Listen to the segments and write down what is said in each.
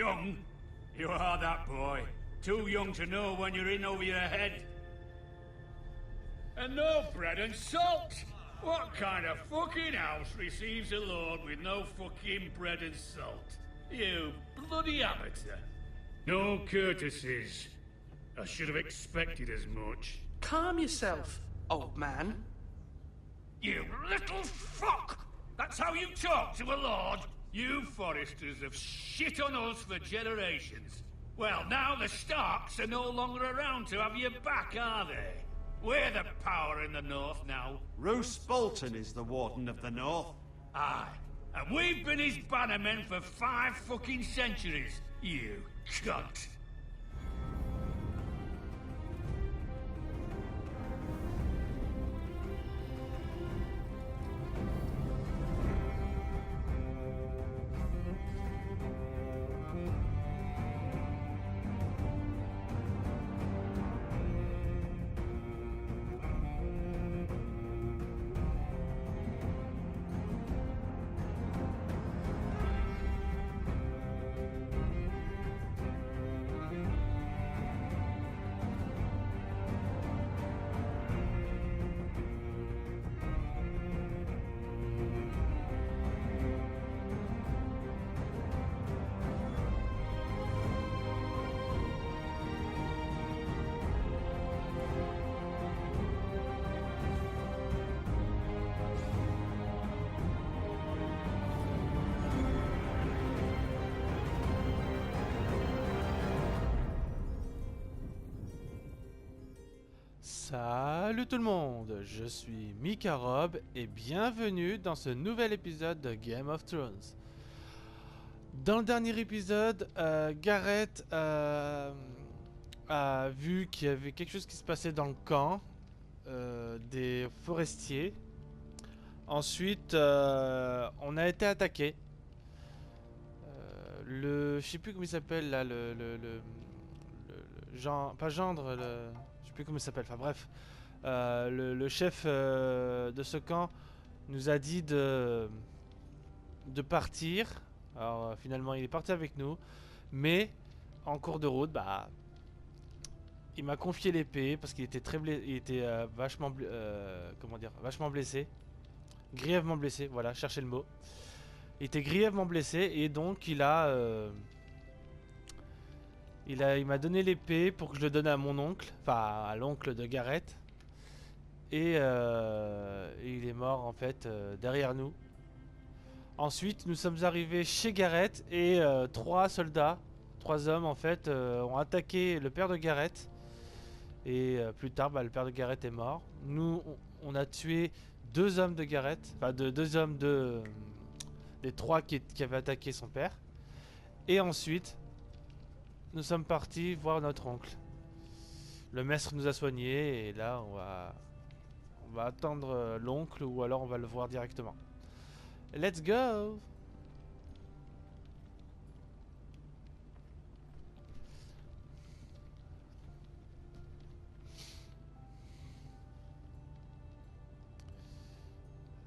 Young? You are that boy. Too young to know when you're in over your head. And no bread and salt! What kind of fucking house receives a lord with no fucking bread and salt? You bloody amateur. No courtesies. I should have expected as much. Calm yourself, old man. You little fuck! That's how you talk to a lord? You Foresters have shit on us for generations. Well, now the Starks are no longer around to have your back, are they? We're the power in the north now. Roose Bolton is the Warden of the North. Aye. And we've been his bannermen for 5 fucking centuries, you cunt. Salut tout le monde, je suis Mika Rob et bienvenue dans ce nouvel épisode de Game of Thrones. Dans le dernier épisode, Gareth a vu qu'il y avait quelque chose qui se passait dans le camp des forestiers. Ensuite, on a été attaqué. Je sais plus comment il s'appelle là, pas gendre, je sais plus comment il s'appelle, enfin bref, le chef de ce camp nous a dit de partir. Alors finalement il est parti avec nous, mais en cours de route, il m'a confié l'épée parce qu'il était vachement blessé, grièvement blessé, voilà, cherchez le mot. Il était grièvement blessé et donc il m'a donné l'épée pour que je le donne à mon oncle, enfin à l'oncle de Gareth. Et il est mort en fait derrière nous. Ensuite nous sommes arrivés chez Gareth et 3 hommes en fait ont attaqué le père de Gareth. Et plus tard le père de Gareth est mort. Nous on a tué 2 hommes de Gareth, enfin 2 hommes des 3 qui avaient attaqué son père. Et ensuite nous sommes partis voir notre oncle. Le maître nous a soignés et là on va attendre l'oncle ou alors on va le voir directement. Let's go!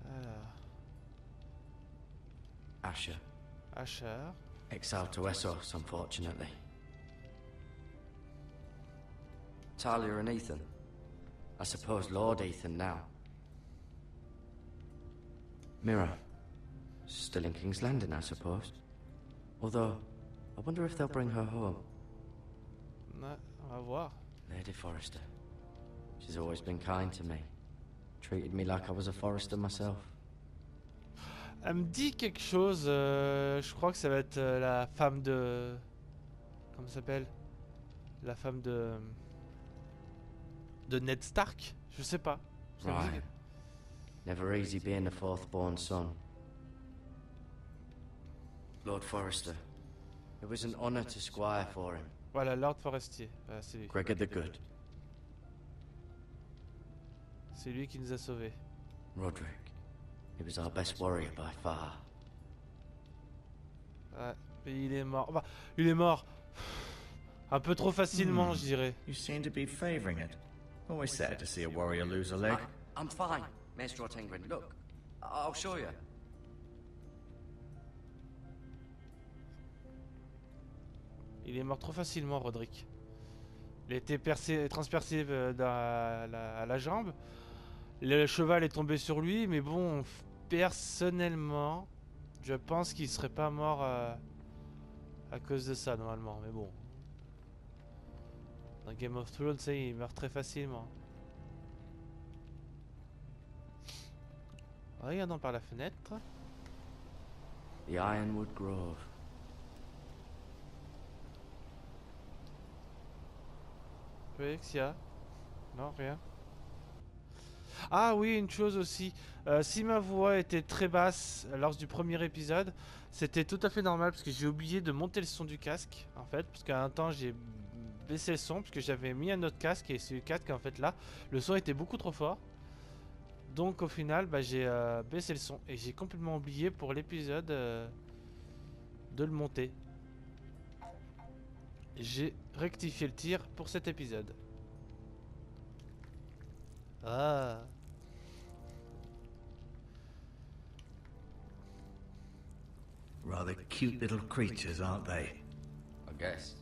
Alors. Asher. Exiled to Essos, unfortunately. Talia and Ethan. I suppose Lord Ethan now. Mira. Still in King's Landing, I suppose. Although, I wonder if they'll bring her home. On va voir. Lady Forrester. She's always been kind to me. Treated me like I was a Forrester myself. Elle me dit quelque chose, je crois que ça va être la femme de... Comment ça s'appelle? La femme de Ned Stark? Je sais pas. Right. Never easy being the 4th born son. Lord Forrester. It was an honor to squire for him. Voilà, Lord Forestier. Voilà, c'est lui. Gregor the Good. C'est lui qui nous a sauvés. Roderick. He was our best warrior by far. Ouais, et il est mort. Enfin, il est mort. Un peu trop facilement, je dirais. You seem to be favoring it. Always sad to see a warrior lose a leg. I'm fine, Maester Ortengrin. Look, I'll show you. Il est mort trop facilement, Roderick. Il a été transpercé à la jambe. Le cheval est tombé sur lui, mais bon, personnellement, je pense qu'il serait pas mort à cause de ça, normalement. Mais bon. Dans Game of Thrones, il meurt très facilement. Regardons par la fenêtre. The Ironwood Grove. Oui, Xia. Non, rien. Ah oui, une chose aussi. Si ma voix était très basse lors du premier épisode, c'était tout à fait normal parce que j'ai oublié de monter le son du casque, en fait. Parce qu'à un temps, j'ai baissé le son parce que j'avais mis un autre casque et ce casque, en fait, là, le son était beaucoup trop fort. Donc au final, bah, j'ai baissé le son et j'ai complètement oublié pour l'épisode de le monter. J'ai rectifié le tir pour cet épisode. Ah. Rather cute little creatures, aren't they? I guess.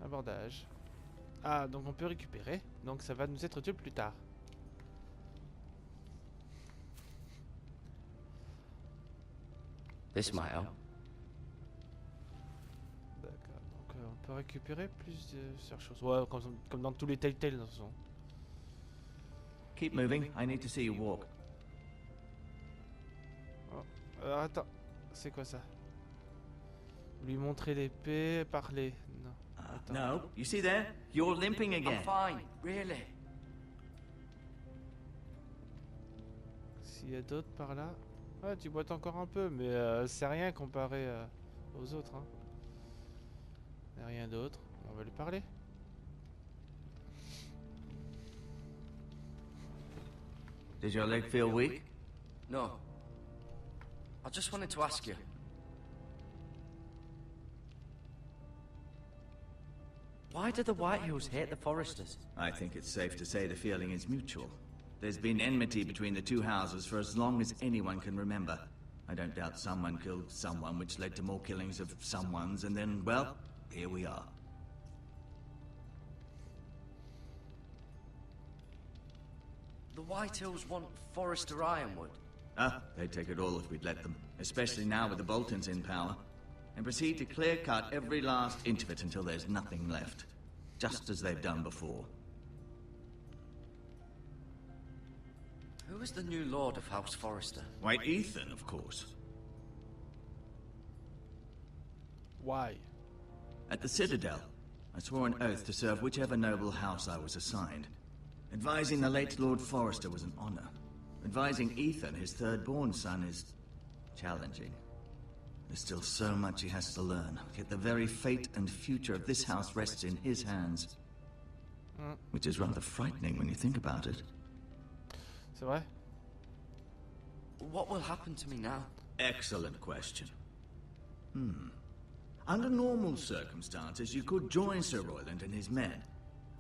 Abordage. Ah, donc on peut récupérer. Donc ça va nous être utile plus tard. This might help. D'accord. Donc on peut récupérer plusieurs choses. Ouais, comme dans tous les Telltale, de toute façon. Keep moving. I need to see you walk. Oh. Alors attends. C'est quoi ça? Lui montrer l'épée, parler. Non. Attends. No, you see there? You're limping again. I'm fine, really. S'il y a d'autres par là. Ouais, tu boites encore un peu, mais c'est rien comparé aux autres. Hein. Il n'y a rien d'autre. On va lui parler. Does your leg feel weak? No. I just wanted to ask you. Why do the Whitehills hate the Foresters? I think it's safe to say the feeling is mutual. There's been enmity between the two houses for as long as anyone can remember. I don't doubt someone killed someone, which led to more killings of someones, and then, well, here we are. The Whitehills want Forester Ironwood. Ah, they'd take it all if we'd let them, especially now with the Boltons in power, and proceed to clear-cut every last inch of it until there's nothing left, just as they've done before. Who is the new Lord of House Forester? White Ethan, of course. Why? At the Citadel, I swore an oath to serve whichever noble house I was assigned. Advising the late Lord Forester was an honor. Advising Ethan, his third-born son, is challenging. There's still so much he has to learn, yet the very fate and future of this house rests in his hands. Which is rather frightening when you think about it. C'est vrai? What will happen to me now? Excellent question. Under normal circumstances, you could join Sir Royland and his men.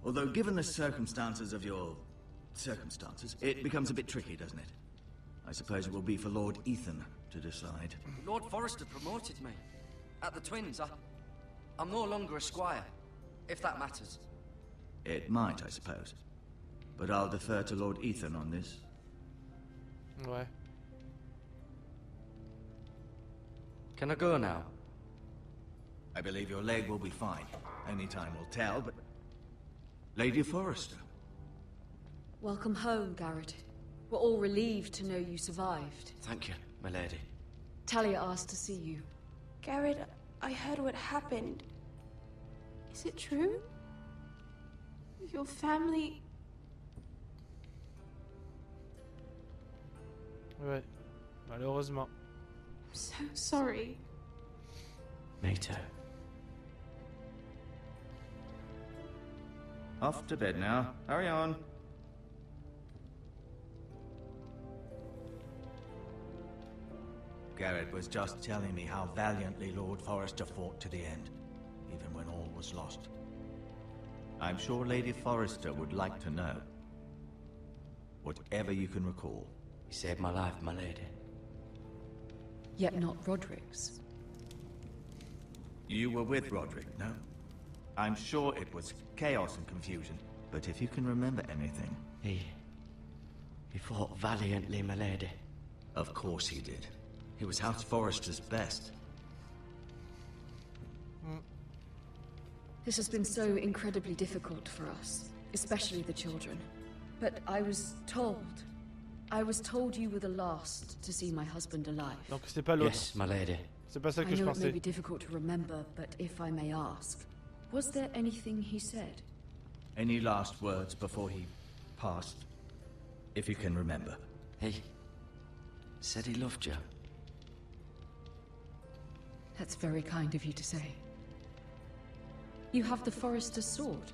Although given the circumstances of your circumstances, it becomes a bit tricky, doesn't it? I suppose it will be for Lord Ethan to decide. Lord Forester promoted me. At the Twins, I'm no longer a squire, if that matters. It might, I suppose. But I'll defer to Lord Ethan on this. Ouais. Can I go now? I believe your leg will be fine. Only time will tell, but... Lady Forrester. Welcome home, Garrett. We're all relieved to know you survived. Thank you, my lady. Talia asked to see you. Garrett, I heard what happened. Is it true? Your family... Ouais. Malheureusement. I'm so sorry. Me too. Off to bed now. Hurry on. Garrett was just telling me how valiantly Lord Forrester fought to the end, even when all was lost. I'm sure Lady Forrester would like to know. Whatever you can recall. He saved my life, my lady. Yet not Roderick's. You were with Roderick, no? I'm sure it was chaos and confusion, but if you can remember anything... He fought valiantly, my lady. Of course he did. He was House Forrester's best. This has been so incredibly difficult for us, especially the children. But I was told you were the last to see my husband alive. Donc c'est pas l'autre. Yes, my lady. C'est pas ça I que je know it may pensais. be difficult to remember, but if I may ask, was there anything he said? Any last words before he passed? If you can remember. He said he loved you. That's very kind of you to say. You have the Forrester's sword.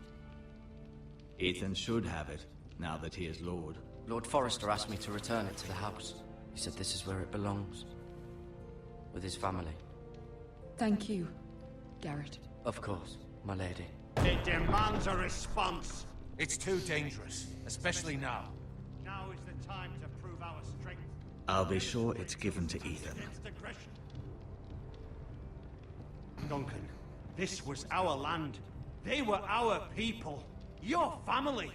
Ethan should have it, now that he is Lord. Lord Forrester asked me to return it to the house. He said this is where it belongs. With his family. Thank you, Garrett. Of course, my lady. It demands a response. It's too dangerous, especially now. Now is the time to prove our strength. I'll be sure it's given to Ethan. Against aggression. Duncan, this was our land. They were our people. Your family.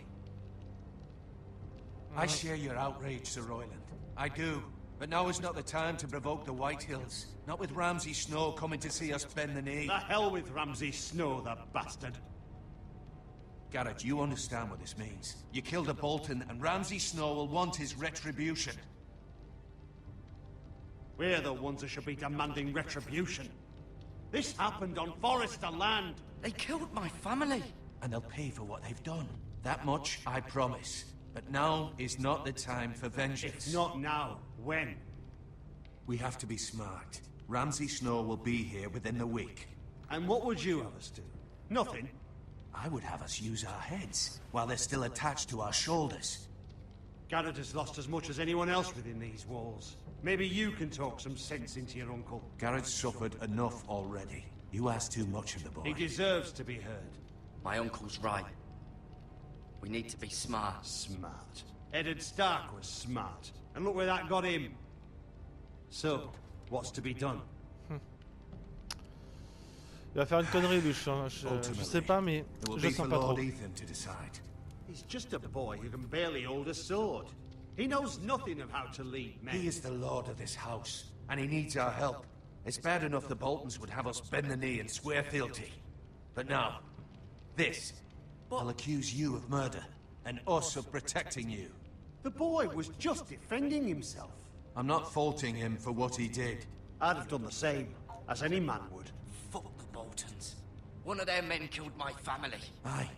I share your outrage, Sir Royland. I do. But now is not the time to provoke the White Hills. Not with Ramsay Snow coming to see us bend the knee. The hell with Ramsay Snow, the bastard. Garrett, you understand what this means. You killed a Bolton, and Ramsay Snow will want his retribution. We're the ones that should be demanding retribution. This happened on Forrester land. They killed my family. And they'll pay for what they've done. That much, I promise. But now is not the time for vengeance. If not now, when? We have to be smart. Ramsay Snow will be here within the week. And what would you have us do? Nothing. I would have us use our heads, while they're still attached to our shoulders. Garrett has lost as much as anyone else within these walls. Maybe you can talk some sense into your uncle. Garrett's suffered enough already. You ask too much of the boy. He deserves to be heard. My uncle's right. We need to be smart. Smart. Eddard Stark was smart. And look where that got him. So, what's to be done? Il va faire une connerie, lui. Je sais pas, mais It will je be sens for pas trop. Lord Ethan to decide. He's just a boy who can barely hold a sword. He knows nothing of how to lead men. He is the lord of this house, and he needs our help. It's bad enough the Boltons would have us bend the knee and swear fealty. But now, this. I'll accuse you of murder, and us of protecting you. The boy was just defending himself. I'm not faulting him for what he did. I'd have done the same, as any man would. Fuck the Boltons. One of their men killed my family. Aye.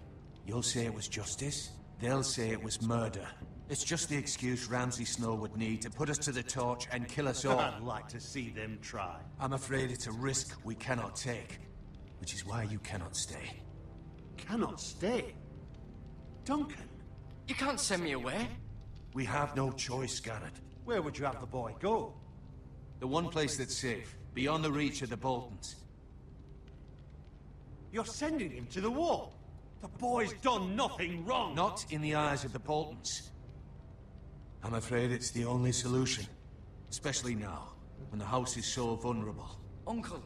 You'll say it was justice. They'll say it was murder. It's just the excuse Ramsay Snow would need to put us to the torch and kill us all. I'd like to see them try. I'm afraid it's a risk we cannot take. Which is why you cannot stay. Cannot stay. Duncan, You can't send me away. We have no choice, Garrett. where would you have the boy go? The one place that's safe, beyond the reach of the Boltons. You're sending him to the war. The boy's done nothing wrong. Not in the eyes of the Boltons. I'm afraid it's the only solution. Especially now, when the house is so vulnerable. Uncle,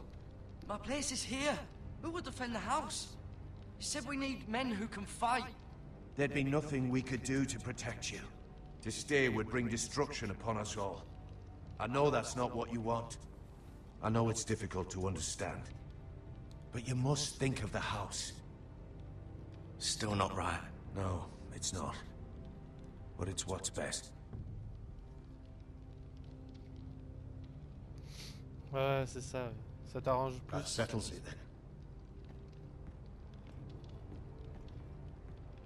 my place is here. Who will defend the house? You said we need men who can fight. There'd be nothing we could do to protect you. To stay would bring destruction upon us all. I know that's not what you want. I know it's difficult to understand. But you must think of the house. Still not right. No, it's not. But it's what's best. Ouais, c'est ça. Ça t'arrange That plus. settles it then.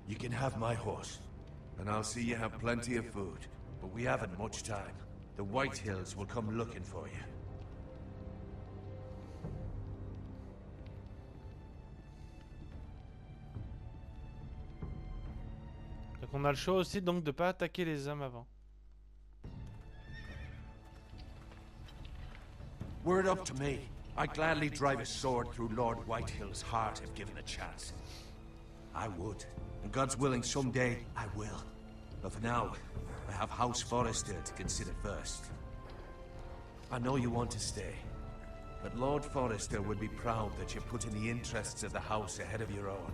You can have my horse, and I'll see you have plenty of food. But we haven't much time. The White Hills will come looking for you. Donc on a le choix aussi donc de pas attaquer les hommes avant. Were it up to me, I'd gladly drive a sword through Lord Whitehill's heart if given a chance. I would. And God's willing, someday I will. But for now, I have House Forrester to consider first. I know you want to stay, but Lord Forrester would be proud that you're putting the interests of the house ahead of your own.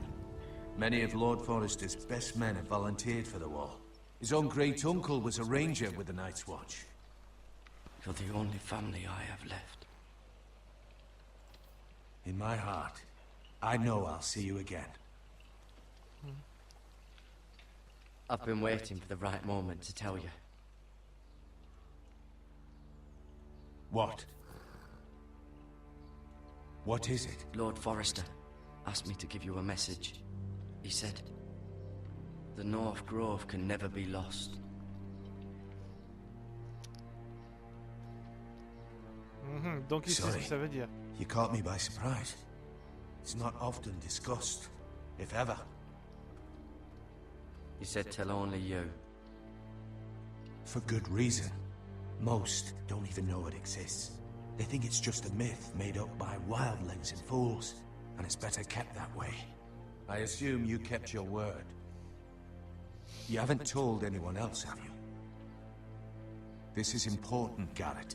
Many of Lord Forrester's best men have volunteered for the war. His own great-uncle was a ranger with the Night's Watch. You're the only family I have left. In my heart, I know I'll see you again. I've been waiting for the right moment to tell you. What? What is it? Lord Forrester asked me to give you a message. He said, the North Grove can never be lost. Donc il sait ce que ça veut dire. You caught me by surprise. It's not often discussed, if ever. He said tell only you. For good reason. Most don't even know it exists. They think it's just a myth made up by wildlings and fools, and it's better kept that way. I assume you kept your word. You haven't told anyone else, have you? This is important, Garrett.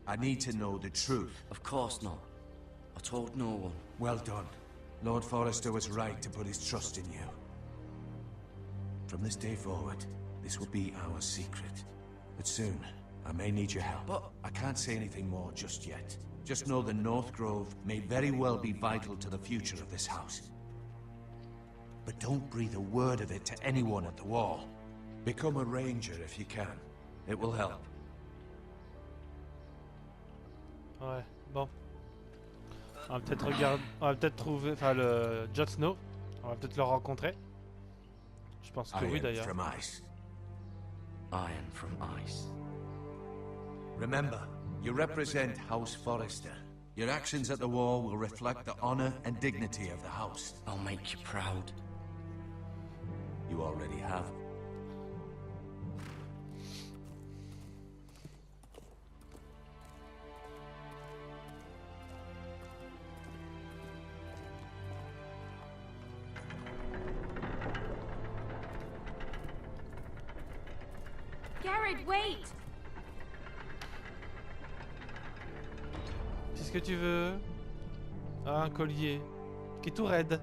I need to know the truth. Of course not. I told no one. Well done. Lord Forrester was right to put his trust in you. From this day forward, this will be our secret. But soon, I may need your help. But I can't say anything more just yet. Just know the North Grove may very well be vital to the future of this house. But don't breathe a word of it to anyone at the wall. Become a ranger if you can. It will help. Ouais, bon. On va peut-être regarder, on va peut-être trouver, enfin le Jon Snow, on va peut-être le rencontrer. Je pense que oui d'ailleurs. From ice. Iron from ice. Remember, you represent House Forrester. Your actions at the war will reflect the honor and dignity of the house. I'll make you proud. You already have. Garrett, wait! Qu'est-ce que tu veux? Ah, un collier. Qui est tout raide.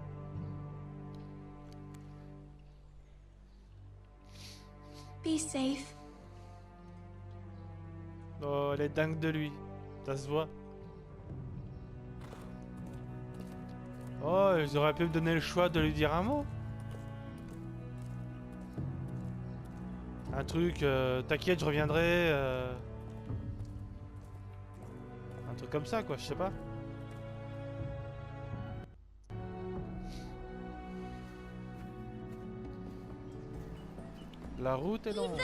Be safe. Oh, elle est dingue de lui. Ça se voit. Oh, ils auraient pu me donner le choix de lui dire un mot. Un truc, t'inquiète, je reviendrai. Un truc comme ça, quoi, je sais pas. La route est longue.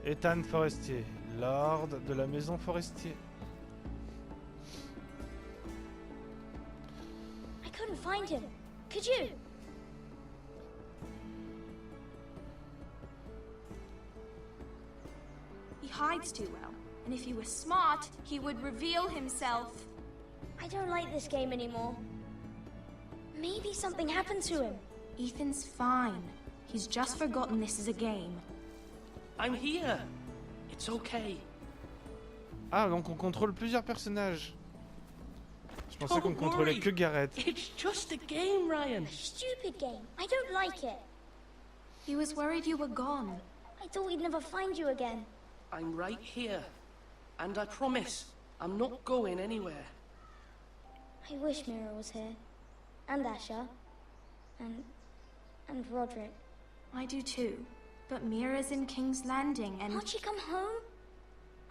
Ethan Forestier, Lord de la maison Forestier. I couldn't find him. Could you? He hides too well, and if he was smart, he would reveal himself. I don't like this game anymore. Maybe something happened to him. Ethan's fine. He's just forgotten this is a game. I'm here. It's okay. Ah, donc on contrôle plusieurs personnages. Je pensais qu'on contrôlait que Garrett. It's just a game, Ryan. Stupid game. I don't like it. He was worried you were gone. I thought we'd never find you again. I'm right here. And I promise, I'm not going anywhere. I wish Mira was here. And Asher. And Roderick. I do too. But Mira's in King's Landing and... Can't she come home?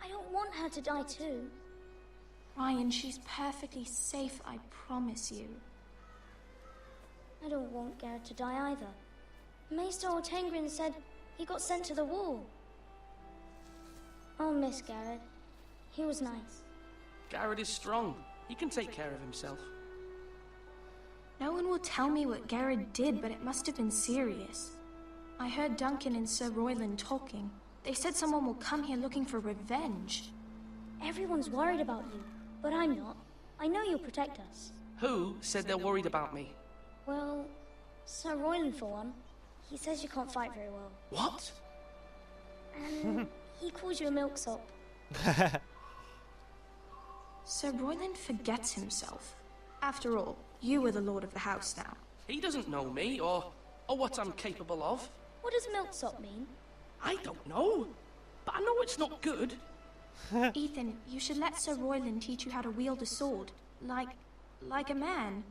I don't want her to die too. Ryan, she's perfectly safe, I promise you. I don't want Garrett to die either. Maester Ortengrin said he got sent to the wall. I'll miss Garrett. He was nice. Garrett is strong. He can take care of himself. No one will tell me what Garrett did, but it must have been serious. I heard Duncan and Sir Royland talking. They said someone will come here looking for revenge. Everyone's worried about you, but I'm not. I know you'll protect us. Who said they're worried about me? Well, Sir Royland for one. He says you can't fight very well. What? And he calls you a milksop. Sir Royland forgets himself. After all, you are the lord of the house now. He doesn't know me or what I'm capable of. What does milksop mean? I don't know, but I know it's not good. Ethan, you should let Sir Royland teach you how to wield a sword, like a man.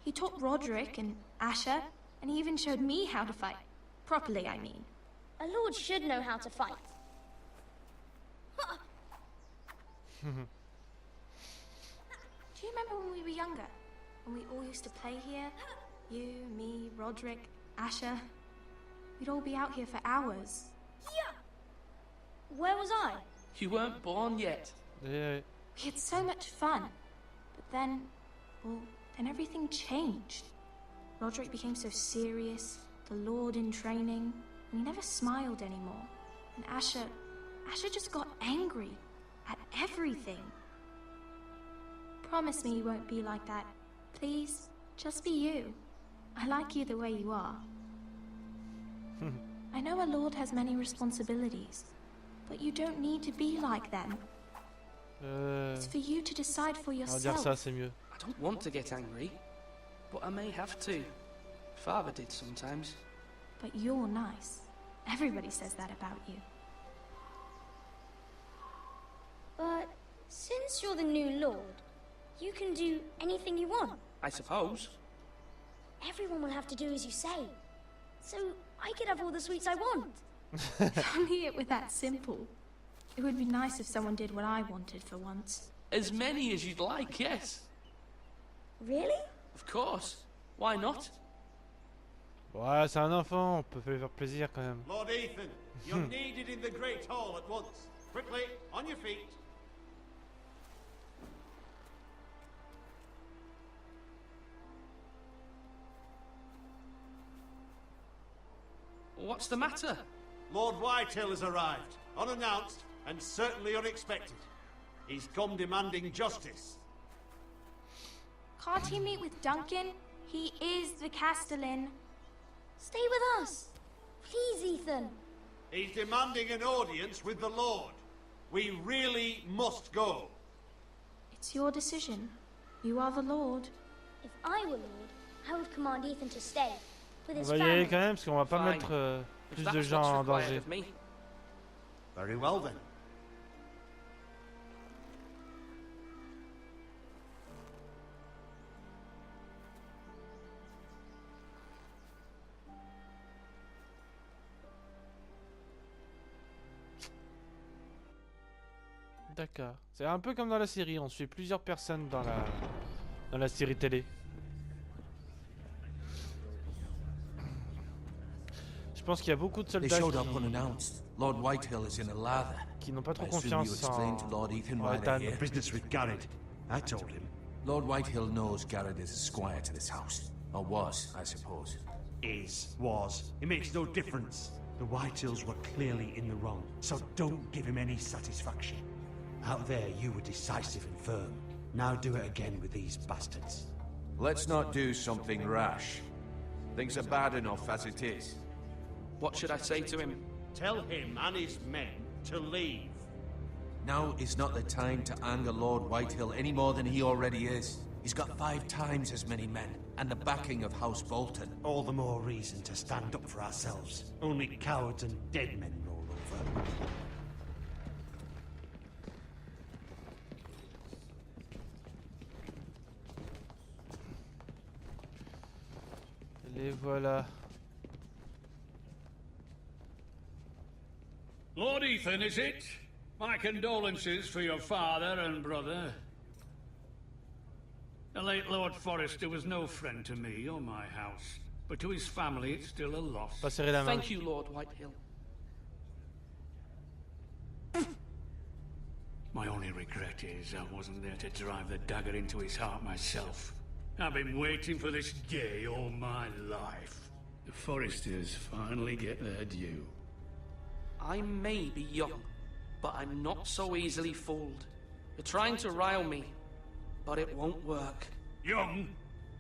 He taught Roderick and Asher, and he even showed me how to fight. Properly, I mean. A lord should know how to fight. Do you remember when we were younger? When we all used to play here? You, me, Roderick, Asher. We'd all be out here for hours. Yeah. Where was I? You weren't born yet. Yeah. We had so much fun. But then, well, then everything changed. Roderick became so serious, the Lord in training, and he never smiled anymore. And Asher just got angry at everything. Promise me you won't be like that. Please, just be you. I like you the way you are. I know a lord has many responsibilities, but you don't need to be like them. It's for you to decide for On va dire yourself. ça, c'est mieux. I don't want to get angry, but I may have to. Father did sometimes. But you're nice. Everybody says that about you. But since you're the new lord, you can do anything you want. I suppose. Everyone will have to do as you say. So I could have all the sweets I want. If only it were that simple. It would be nice if someone did what I wanted for once. As many as you'd like, yes. Really? Of course. Why not? Ouais, c'est un enfant, on peut lui faire plaisir quand même. Lord Ethan, you're needed in the Great Hall at once. Quickly, on your feet. What's the matter? Lord Whitehill has arrived, unannounced and certainly unexpected. He's come demanding justice. Can't he meet with Duncan? He is the Castellan. Stay with us. Please, Ethan. He's demanding an audience with the Lord. We really must go. It's your decision. You are the Lord. If I were lord, I would command Ethan to stay with On his va y aller family. quand même parce qu'on va pas Fine. mettre If plus that's de what's gens en required danger. of me. Very well then. D'accord. C'est un peu comme dans la série, on suit plusieurs personnes dans la série télé. Je pense qu'il y a beaucoup de They soldats showed up unannounced. Lord Whitehill is in a lather. qui n'ont pas trop I assume you confiance explained to Lord Ethan en why they're Ethan. here. Business with Garrett. I told him. Lord Whitehill knows Garrett is a squire to this house. Or was, I suppose. Was. It makes no difference. The Whitehills were clearly in the wrong, so don't give him any satisfaction. Out there, you were decisive and firm. Now do it again with these bastards. Let's not do something rash. Things are bad enough as it is. What should I say to him? Tell him and his men to leave. Now is not the time to anger Lord Whitehill any more than he already is. He's got 5 times as many men, and the backing of House Bolton. All the more reason to stand up for ourselves. Only cowards and dead men roll over. Les voilà. Lord Ethan, is it? My condolences for your father and brother. The late Lord Forrester was no friend to me or my house, but to his family it's still a loss. Pas serrer la main. Thank you, Lord Whitehill. My only regret is I wasn't there to drive the dagger into his heart myself. I've been waiting for this day all my life. The Forresters finally get their due. I may be young, but I'm not so easily fooled. You're trying to rile me, but it won't work. Young?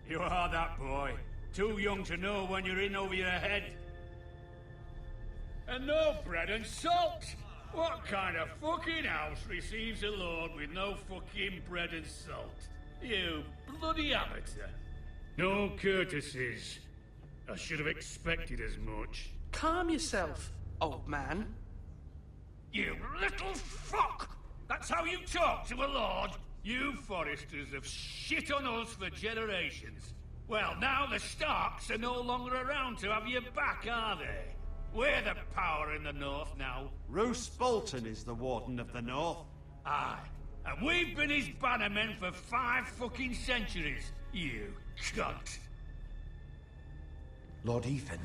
You are that boy. Too young to know when you're in over your head. And no bread and salt! What kind of fucking house receives a lord with no fucking bread and salt? You bloody amateur. No courtesies. I should have expected as much. Calm yourself, old man. You little fuck! That's how you talk to a lord? You Foresters have shit on us for generations. Well, now the Starks are no longer around to have your back, are they? We're the power in the north now. Roose Bolton is the Warden of the North. Aye. And we've been his bannermen for 5 fucking centuries, you cunt. Lord Ethan,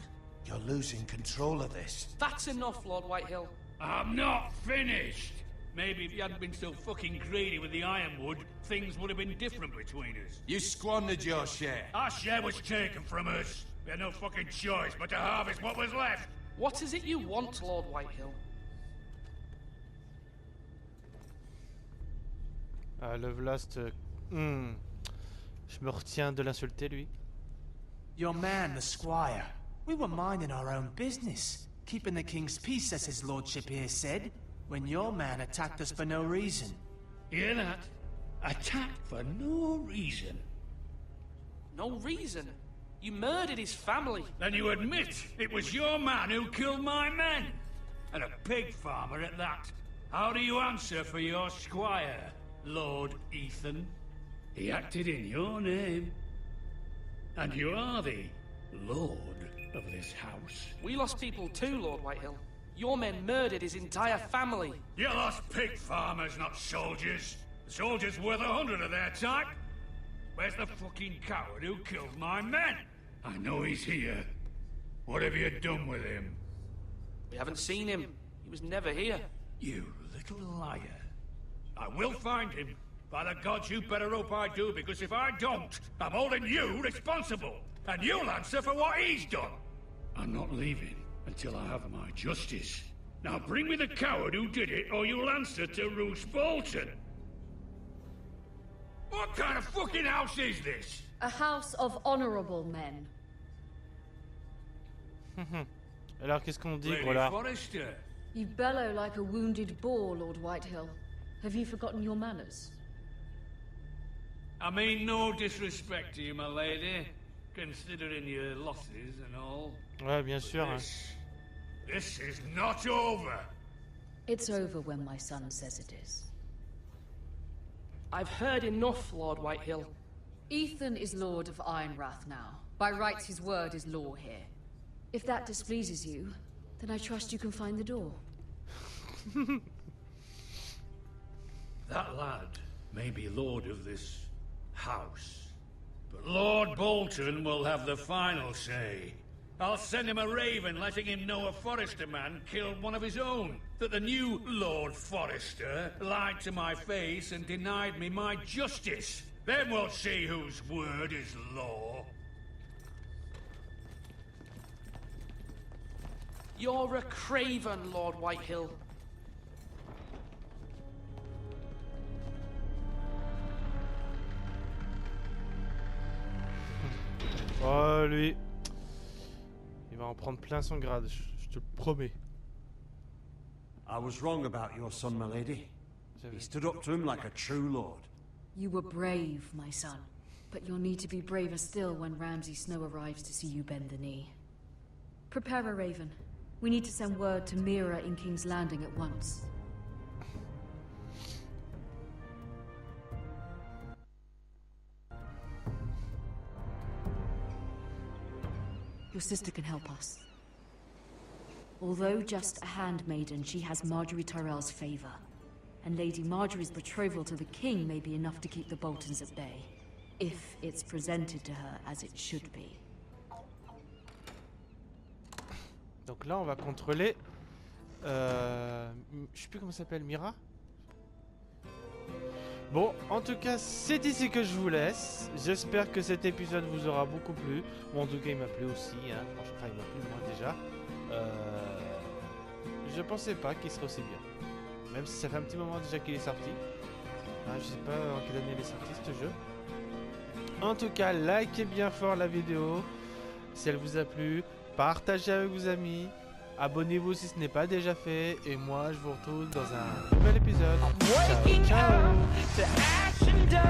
you're losing control of this. That's enough, Lord Whitehill. I'm not finished. Maybe if you hadn't been so fucking greedy with the ironwood, things would have been different between us. You squandered your share. Our share was taken from us. We had no fucking choice but to harvest what was left. What is it you want, Lord Whitehill? Ah, le Vlast... Je me retiens de l'insulter, lui. Your man, the squire. We were minding our own business, keeping the king's peace, as his lordship here said, when your man attacked us for no reason. Hear that? Attacked for no reason. No reason? You murdered his family. Then you admit it was your man who killed my men. And a pig farmer at that. How do you answer for your squire, Lord Ethan? He acted in your name. And you are the lord of this house. We lost people too, Lord Whitehill. Your men murdered his entire family. You lost pig farmers, not soldiers. The soldiers were the 100 of their type. Where's the fucking coward who killed my men? I know he's here. What have you done with him? We haven't seen him. He was never here. You little liar. I will find him. By the gods, you better hope I do, because if I don't, I'm holding you responsible. And you'll answer for what he's done. I'm not leaving until I have my justice. Now bring me the coward who did it, or you'll answer to Roose Bolton. What kind of fucking house is this? A house of honorable men. Alors qu'est-ce qu'on dit, Lady voilà? Forrester. You bellow like a wounded boar, Lord Whitehill. Have you forgotten your manners? I mean no disrespect to you, my lady, considering your losses and all. Ouais, bien sûr. Hein. This is not over. It's over when my son says it is. I've heard enough, Lord Whitehill. Ethan is Lord of Ironrath now. By rights, his word is law here. If that displeases you, then I trust you can find the door. That lad may be lord of this house, but Lord Bolton will have the final say. I'll send him a raven letting him know a Forrester man killed one of his own. That the new Lord Forrester lied to my face and denied me my justice. Then we'll see whose word is law. You're a craven, Lord Whitehill. Oh, lui. Il va en prendre plein son grade, je te le promets. I was wrong about your son, my lady. He stood up to him like a true lord. You were brave, my son. But you'll need to be braver still when Ramsay Snow arrives to see you bend the knee. Prepare a raven. We need to send word to Mira in King's Landing at once. Your sister can help us. Although just a handmaiden, she has Marjorie Tyrell's favor. And Lady Marjorie's betrothal to the king may be enough to keep the Boltons at bay. If it's presented to her as it should be. Donc là, on va contrôler... je sais plus comment ça s'appelle, Mira. Bon, en tout cas, c'est ici que je vous laisse. J'espère que cet épisode vous aura beaucoup plu. Bon, en tout cas, il m'a plu aussi. Hein. Enfin, il m'a plu moi déjà. Je pensais pas qu'il serait aussi bien. Même si ça fait un petit moment déjà qu'il est sorti. Hein, je sais pas en quelle année il est sorti ce jeu. En tout cas, likez bien fort la vidéo si elle vous a plu, partagez avec vos amis, abonnez-vous si ce n'est pas déjà fait, et moi je vous retrouve dans un nouvel épisode. Ciao, ciao.